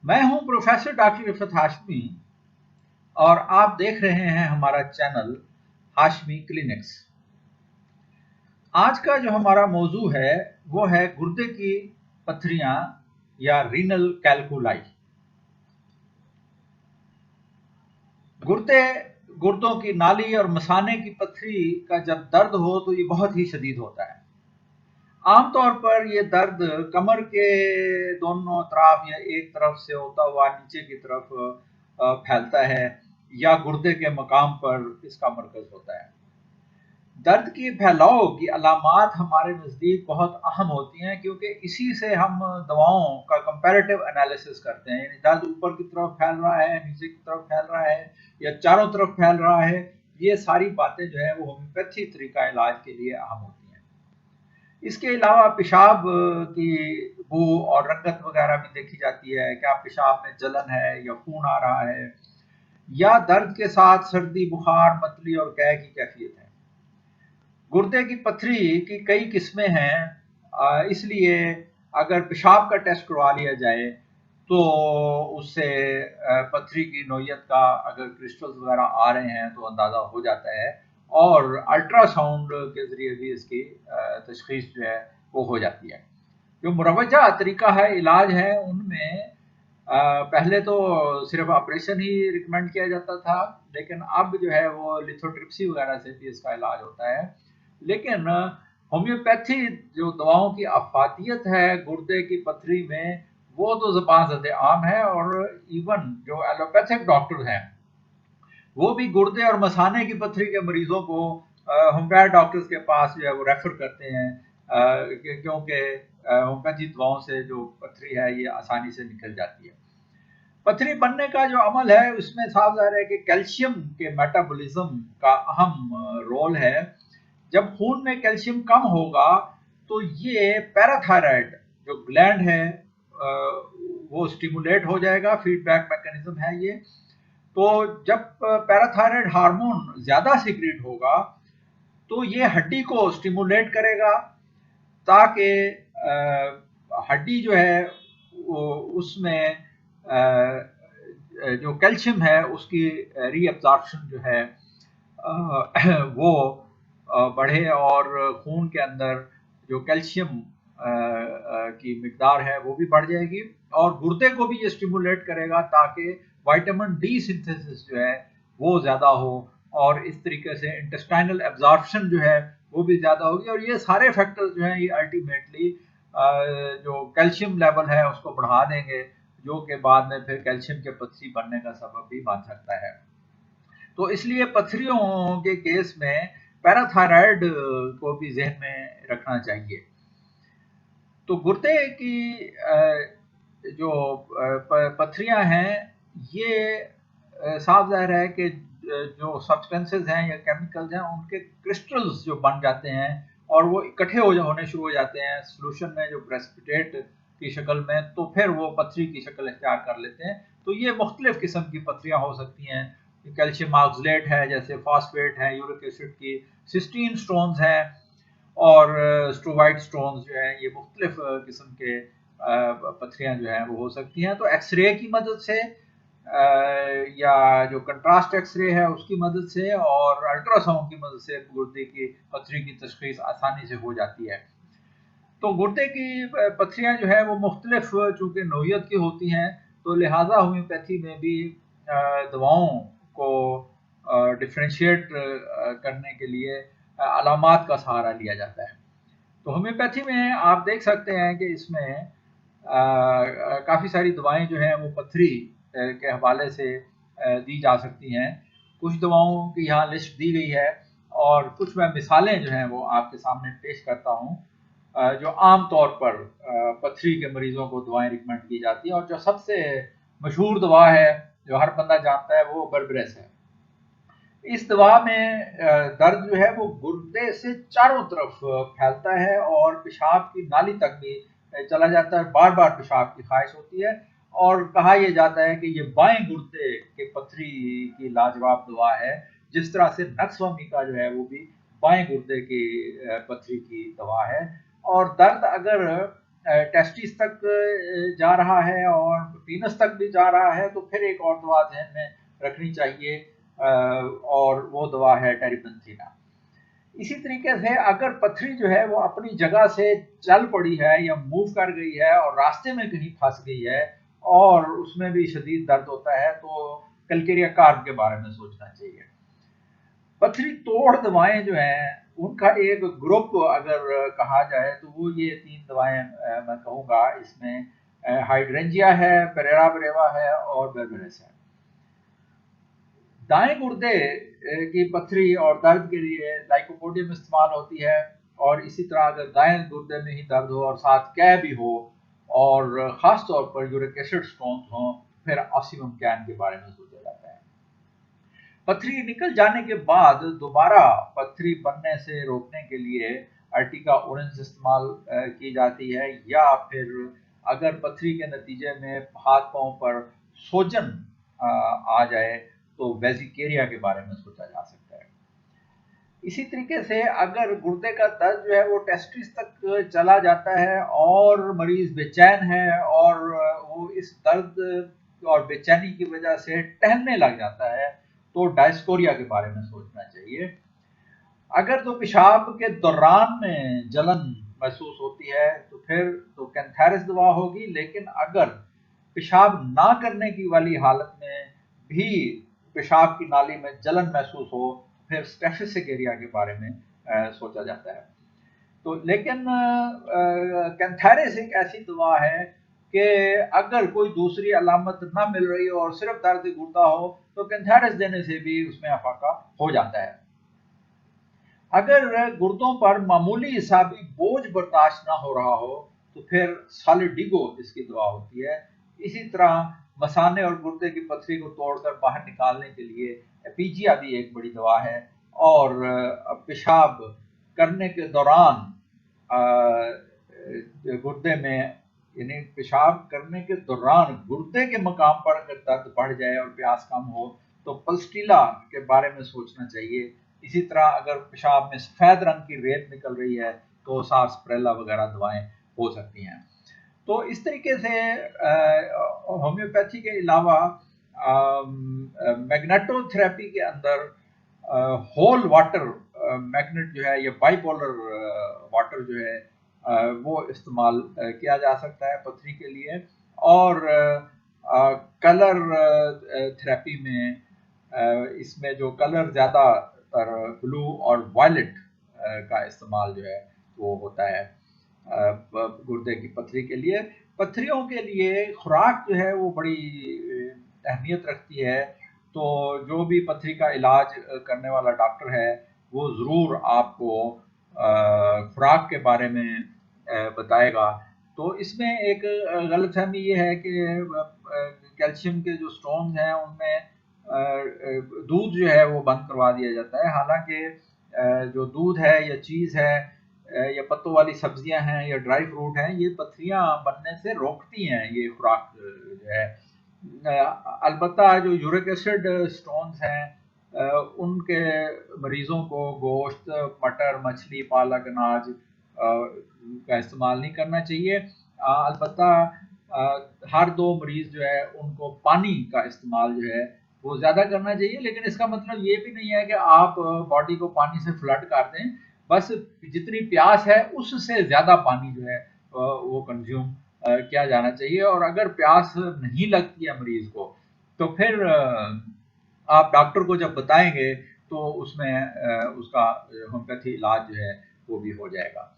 मैं हूं professor doctor Iffat Hashmi और आप देख रहे हैं हमारा चैनल हाशमी क्लिनिक्स। आज का जो हमारा मौजू है वो है गुर्दे की पथरियां या रीनल कैल्कुलाई। गुर्दों की नाली और मसाने की पथरी का जब दर्द हो तो ये बहुत ही शदीद होता है। आमतौर पर ये दर्द कमर के दोनों तरफ या एक तरफ से होता हुआ नीचे की तरफ फैलता है या गुर्दे के मकाम पर इसका मरकज होता है। दर्द की फैलाव की अलामात हमारे नज़दीक बहुत अहम होती हैं, क्योंकि इसी से हम दवाओं का कंपैरेटिव एनालिसिस करते हैं। यानी दर्द ऊपर की तरफ फैल रहा है, नीचे की तरफ फैल रहा है या चारों तरफ फैल रहा है, ये सारी बातें जो है वो होम्योपैथी तरीका इलाज के लिए अहम होती हैं। इसके अलावा पेशाब की बू और रंगत वगैरह भी देखी जाती है। क्या पेशाब में जलन है या खून आ रहा है, या दर्द के साथ सर्दी, बुखार, मतली और गैस की कैफियत है। गुर्दे की पथरी की कई किस्में हैं, इसलिए अगर पेशाब का टेस्ट करवा लिया जाए तो उससे पथरी की नोयत का, अगर क्रिस्टल्स वगैरह आ रहे हैं तो अंदाज़ा हो जाता है, और अल्ट्रासाउंड के ज़रिए भी इसकी तशखीस जो है वो हो जाती है। जो मुरवजा तरीका है, इलाज है, उनमें पहले तो सिर्फ ऑपरेशन ही रिकमेंड किया जाता था, लेकिन अब जो है वो लिथोट्रिप्सी वगैरह से भी इसका इलाज होता है। लेकिन होम्योपैथी जो दवाओं की अफादियत है गुर्दे की पथरी में, वो तो ज़बान ज़द आम है, और इवन जो एलोपैथिक डॉक्टर हैं वो भी गुर्दे और मसाने की पथरी के मरीजों को होम्योपैथ डॉक्टर्स के पास जो है वो रेफर करते हैं, क्योंकि होम्योपैथी दवाओं से जो पथरी है ये आसानी से निकल जाती है। पथरी बनने का जो अमल है उसमें साफ ज़ाहिर है कि कैल्शियम के मेटाबॉलिज्म का अहम रोल है। जब खून में कैल्शियम कम होगा तो ये पैराथायराइड जो ग्लैंड है वो स्टिमुलेट हो जाएगा, फीडबैक मैकेनिज्म है ये। तो जब पैराथायराइड हार्मोन ज़्यादा सीक्रेट होगा तो ये हड्डी को स्टिमुलेट करेगा, ताकि हड्डी जो है उसमें जो कैल्शियम है उसकी रीअब्जॉर्प्शन जो है वो बढ़े, और खून के अंदर जो कैल्शियम की मिकदार है वो भी बढ़ जाएगी, और गुर्दे को भी ये स्टिमुलेट करेगा ताकि विटामिन डी सिंथेसिस जो है वो ज़्यादा हो, और इस तरीके से इंटेस्टाइनल एब्जॉर्प्शन जो है वो भी ज़्यादा होगी। और ये सारे फैक्टर्स जो हैं ये अल्टीमेटली जो कैल्शियम लेवल है उसको बढ़ा देंगे, जो कि बाद में फिर कैल्शियम के पथरी बनने का सबब भी बन सकता है। तो इसलिए पथरियों के केस में पैराथायराइड को भी जहन में रखना चाहिए। तो गुर्दे की जो पथरियां हैं ये साफ ज़ाहिर है कि जो सब्सटेंसेस हैं या केमिकल्स हैं उनके क्रिस्टल्स जो बन जाते हैं और वो इकट्ठे होने शुरू हो जाते हैं सोल्यूशन में, जो प्रेसिपिटेट की शक्ल में, तो फिर वो पथरी की शक्ल इख्तियार कर लेते हैं। तो ये मुख्तलिफ किस्म की पथरियां हो सकती हैं। कैल्शियम ऑक्सलेट है, जैसे फॉस्फेट है, यूरिक एसिड की, सिस्टीन स्टोन्स हैं, और स्ट्रोवाइट स्टोन्स जो हैं, ये मुख्तलिफ किस्म के पथरियां जो हैं वो हो सकती हैं। तो एक्सरे की मदद से या जो कंट्रास्ट एक्सरे है उसकी मदद से और अल्ट्रासाउंड की मदद से गुर्दे की पथरी की तशखीस आसानी से हो जाती है। तो गुर्दे की पथरियां जो है वो मुख्तलिफ चूँकि नौइयत की होती हैं, तो लिहाजा होम्योपैथी में भी दवाओं को डिफ्रेंशिएट करने के लिए अलामात का सहारा लिया जाता है। तो होम्योपैथी में आप देख सकते हैं कि इसमें काफ़ी सारी दवाएं जो हैं वो पथरी के हवाले से दी जा सकती हैं। कुछ दवाओं की यहाँ लिस्ट दी गई है, और कुछ मैं मिसालें जो हैं वो आपके सामने पेश करता हूँ, जो आम तौर पर पथरी के मरीजों को दवाएं रिकमेंड की जाती हैं। और जो सबसे मशहूर दवा है जो हर बंदा जानता है वो बर्बरेस है। इस दवा में दर्द जो है वो गुर्दे से चारों तरफ फैलता है और पेशाब की नाली तक भी चला जाता है। बार बार पेशाब की ख्वाहिश होती है, और कहा यह जाता है कि ये बाएं गुर्दे के पथरी की लाजवाब दवा है, जिस तरह से नक्सवामी जो है वो भी बाएं गुर्दे की पथरी की दवा है। और दर्द अगर टेस्टिस तक जा रहा है और पीनस तक भी जा रहा है, तो फिर एक और दवा ध्यान में रखनी चाहिए, और वो दवा है टेरिपेंथीना। इसी तरीके से अगर पथरी जो है वो अपनी जगह से चल पड़ी है या मूव कर गई है और रास्ते में कहीं फंस गई है और उसमें भी शदीद दर्द होता है, तो कलकेरिया कार्ब के बारे में सोचना चाहिए। पथरी तोड़ दवाएं जो हैं उनका एक ग्रुप अगर कहा जाए तो वो ये 3 दवाएं मैं कहूँगा। इसमें हाइड्रेंजिया है, पेरेरा ब्रेवा है और बेरबेरेस है। दाएं गुर्दे की पथरी और दर्द के लिए लाइकोपोडियम इस्तेमाल होती है, और इसी तरह अगर दाएं गुर्दे में ही दर्द हो और साथ कै भी हो और ख़ास तौर पर यूरिक एसिड स्टोन्स हों, फिर ऑक्सीमम कैन के बारे में सोचा जाता है। पथरी निकल जाने के बाद दोबारा पथरी बनने से रोकने के लिए अर्टिका ऑरेंज इस्तेमाल की जाती है, या फिर अगर पथरी के नतीजे में हाथ पांव पर सोजन आ जाए तो वेजिकेरिया के बारे में सोचा जा सकता है। इसी तरीके से अगर गुर्दे का दर्द जो है वो टेस्टिस तक चला जाता है और मरीज बेचैन है और वो इस दर्द और बेचैनी की वजह से टहलने लग जाता है, तो डायस्कोरिया के बारे में सोचना चाहिए। अगर तो पेशाब के दौरान में जलन महसूस होती है तो फिर तो कैंथेरिस दवा होगी, लेकिन अगर पेशाब ना करने की वाली हालत में भी पेशाब की नाली में जलन महसूस हो, फिर स्टेफिसिकेरिया के बारे में सोचा जाता है। तो लेकिन कैंथेरिस एक ऐसी दवा है कि अगर कोई दूसरी अलामत ना मिल रही हो और सिर्फ दर्द गुर्दा हो तो कैंथेरिस देने से भी उसमें अफाका हो जाता है। अगर गुर्दों पर मामूली हिसाबी बोझ बर्दाश्त ना हो रहा हो तो फिर सॉलिडिगो इसकी दवा होती है। इसी तरह मसाने और गुर्दे की पथरी को तोड़कर बाहर निकालने के लिए एपीजिया भी एक बड़ी दवा है, और पेशाब करने के दौरान गुर्दे में, यानी पेशाब करने के दौरान गुर्दे के मकाम पर अगर दर्द बढ़ जाए और प्यास कम हो तो पल्स्टीला के बारे में सोचना चाहिए। इसी तरह अगर पेशाब में सफ़ेद रंग की रेत निकल रही है तो सार्सप्रेला वगैरह दवाएं हो सकती हैं। तो इस तरीके से होम्योपैथी के अलावा मैग्नेटोथेरेपी के अंदर होल वाटर मैग्नेट जो है, या बाइपोलर वाटर जो है वो इस्तेमाल किया जा सकता है पथरी के लिए। और कलर थेरेपी में इसमें जो कलर ज़्यादातर ब्लू और वायलेट का इस्तेमाल जो है वो होता है गुर्दे की पथरी के लिए। पथरियों के लिए खुराक जो है वो बड़ी अहमियत रखती है, तो जो भी पथरी का इलाज करने वाला डॉक्टर है वो ज़रूर आपको खुराक के बारे में बताएगा। तो इसमें एक गलतफहमी ये है कि कैल्शियम के जो स्टोन्स हैं उनमें दूध जो है वो बंद करवा दिया जाता है, हालांकि जो दूध है या चीज़ है या पत्तों वाली सब्जियां हैं या ड्राई फ्रूट हैं, ये पथरियां बनने से रोकती हैं ये खुराक जो है। अलबत्ता जो यूरिक एसिड स्टोन्स हैं उनके मरीज़ों को गोश्त, मटर, मछली, पालक, अनाज का इस्तेमाल नहीं करना चाहिए। अलबत्ता हर 2 मरीज़ जो है उनको पानी का इस्तेमाल जो है वो ज़्यादा करना चाहिए, लेकिन इसका मतलब ये भी नहीं है कि आप बॉडी को पानी से फ्लड कर दें। बस जितनी प्यास है उससे ज़्यादा पानी जो है वो कंज्यूम किया जाना चाहिए। और अगर प्यास नहीं लगती है मरीज़ को तो फिर आप डॉक्टर को जब बताएंगे तो उसमें उसका होम्योपैथी इलाज जो है वो भी हो जाएगा।